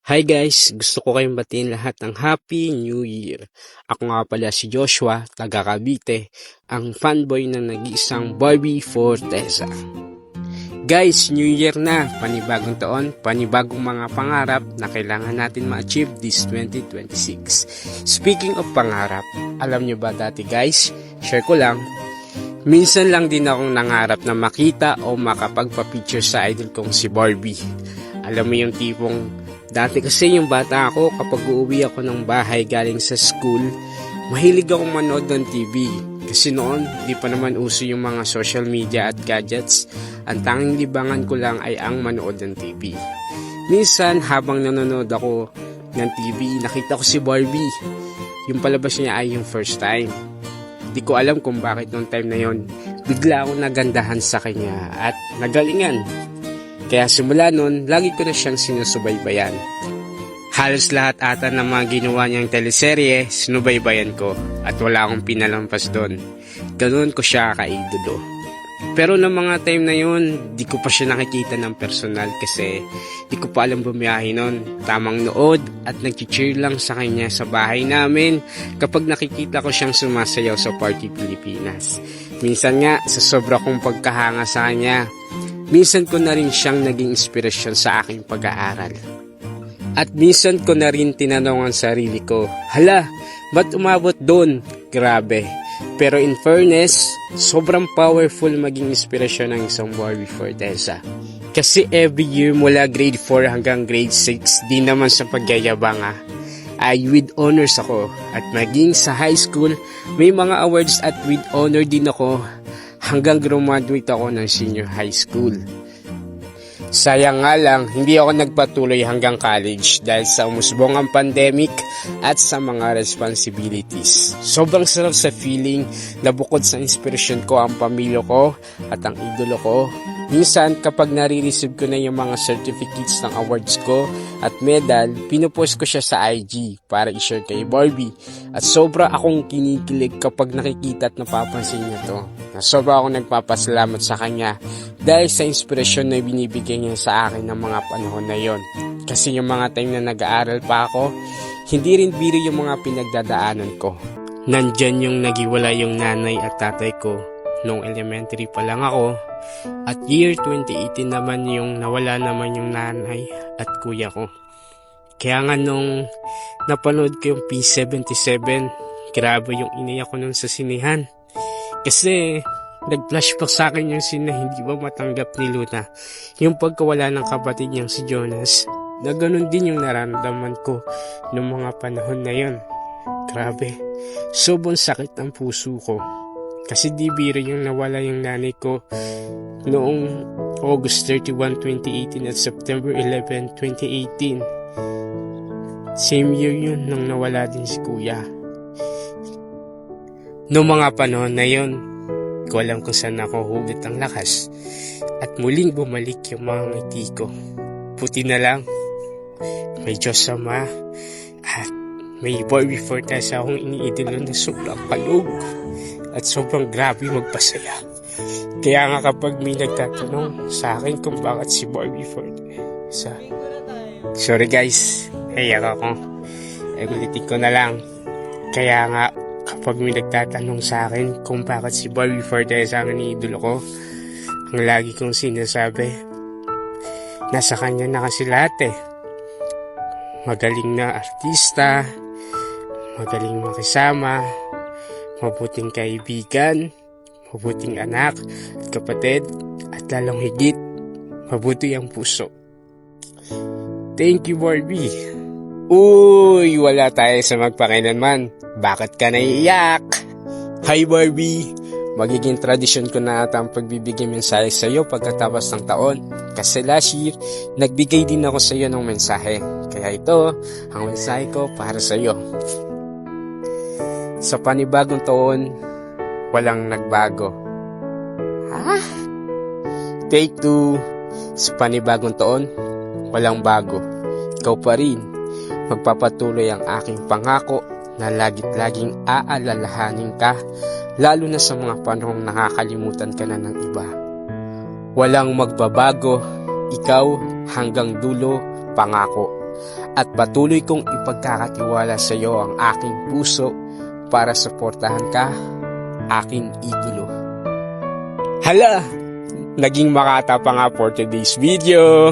Hi guys, gusto ko kayong batiin lahat ng Happy New Year. Ako nga pala si Joshua, taga Cavite, ang fanboy na nag-iisang Barbie Forteza. Guys, New Year na, panibagong taon, panibagong mga pangarap na kailangan natin ma-achieve this 2026. Speaking of pangarap, alam nyo ba dati guys, share ko lang, minsan lang din akong nangarap na makita o makapagpa-picture sa idol kong si Barbie. Alam mo yung tipong dati kasi yung bata ako kapag uuwi ako ng bahay galing sa school, mahilig akong manood ng TV. Kasi noon, di pa naman uso yung mga social media at gadgets. Ang tanging libangan ko lang ay ang manood ng TV. Minsan, habang nanonood ako ng TV, nakita ko si Barbie. Yung palabas niya ay yung first time. Di ko alam kung bakit noong time na yon, bigla akong nagandahan sa kanya at nagalingan. Kaya simula nun, lagi ko na siyang sinusubaybayan. Halos lahat ata ng mga ginawa niyang teleserye, sinubaybayan ko at wala akong pinalampas doon. Ganoon ko siya kaidolo. Pero ng mga time na yun, di ko pa siya nakikita ng personal kasi di ko pa alam bumiyahe nun. Tamang nood at nag-cheer lang sa kanya sa bahay namin kapag nakikita ko siyang sumasayaw sa Party Pilipinas. Minsan nga, sa sobra kong pagkahanga sa kanya, minsan ko na rin siyang naging inspirasyon sa aking pag-aaral. At minsan ko na rin tinanong ang sarili ko, hala, ba't umabot doon? Grabe. Pero in fairness, sobrang powerful maging inspirasyon ng isang Barbie Forteza. Kasi every year mula grade 4 hanggang grade 6, di naman sa pagyayabang ay with honors ako. At maging sa high school, may mga awards at with honor din ako hanggang graduate ako ng senior high school. Sayang nga lang, hindi ako nagpatuloy hanggang college dahil sa umusbong ang pandemic at sa mga responsibilities. Sobrang sarap sa feeling na bukod sa inspirasyon ko ang pamilya ko at ang idolo ko. Minsan kapag nare-receive ko na yung mga certificates ng awards ko at medal, pinupost ko siya sa IG para i-share kay Barbie. At sobra akong kinikilig kapag nakikita at napapansin niya to. Sobra akong nagpapasalamat sa kanya dahil sa inspirasyon na binibigay niya sa akin ng mga panahon na yon. Kasi yung mga time na nag-aaral pa ako, hindi rin biro yung mga pinagdadaanan ko. Nandyan yung nagiwala yung nanay at tatay ko nung elementary pa lang ako. At year 2018 naman yung nawala naman yung nanay at kuya ko. Kaya nga nung napanood ko yung P77, grabe yung iniyak ko nun sa sinihan. Kasi nag-flashback sa akin yung scene na hindi ba matanggap ni Luna. Yung pagkawala ng kapatid niyang si Jonas, na ganun din yung nararamdaman ko noong mga panahon na yon. Grabe, sobrang sakit ang puso ko. Kasi di biro yung nawala yung nanay ko noong August 31, 2018 at September 11, 2018. Same year yun nung nawala din si kuya. Noong mga panahon na yun, ko alam kung saan ako hugot ang lakas at muling bumalik yung mga ngiti ko. Puti na lang, may Diyos Ama at may Barbie Forteza akong iniidolo na sobrang palog at sobrang grabe magpasaya. Kaya nga kapag may nagtatanong sa akin kung bakit si Barbie Forteza, sorry guys, hayak ako. Ulitin ko na lang. Kaya nga kapag may nagtatanong sa akin kung bakit si Barbie Forteza ang iniidolo ko, ang lagi kong sinasabi, nasa kanya na kasi lahat Magaling na artista, magaling makisama, mabuting kaibigan, mabuting anak at kapatid, at lalong higit, mabuti ang puso. Thank you, Barbie. Uy, wala tayo sa magpakilanman. Bakit ka naiiyak? Hi, Barbie. Magiging tradisyon ko na ata ang pagbibigay mensahe sa iyo pagkatapos ng taon. Kasi last year, nagbigay din ako sa iyo ng mensahe. Kaya ito, ang mensahe ko para sa iyo. Sa panibagong taon, walang nagbago. Ha? Take 2. Sa panibagong taon, walang bago. Ikaw pa rin. Magpapatuloy ang aking pangako na lagit-laging aalalahanin ka, lalo na sa mga panahong nakakalimutan ka na ng iba. Walang magbabago, ikaw hanggang dulo, pangako. at patuloy kong ipagkakatiwala sa iyo ang aking puso para suportahan ka, aking idolo. Hala! Naging makata pa nga for today's video.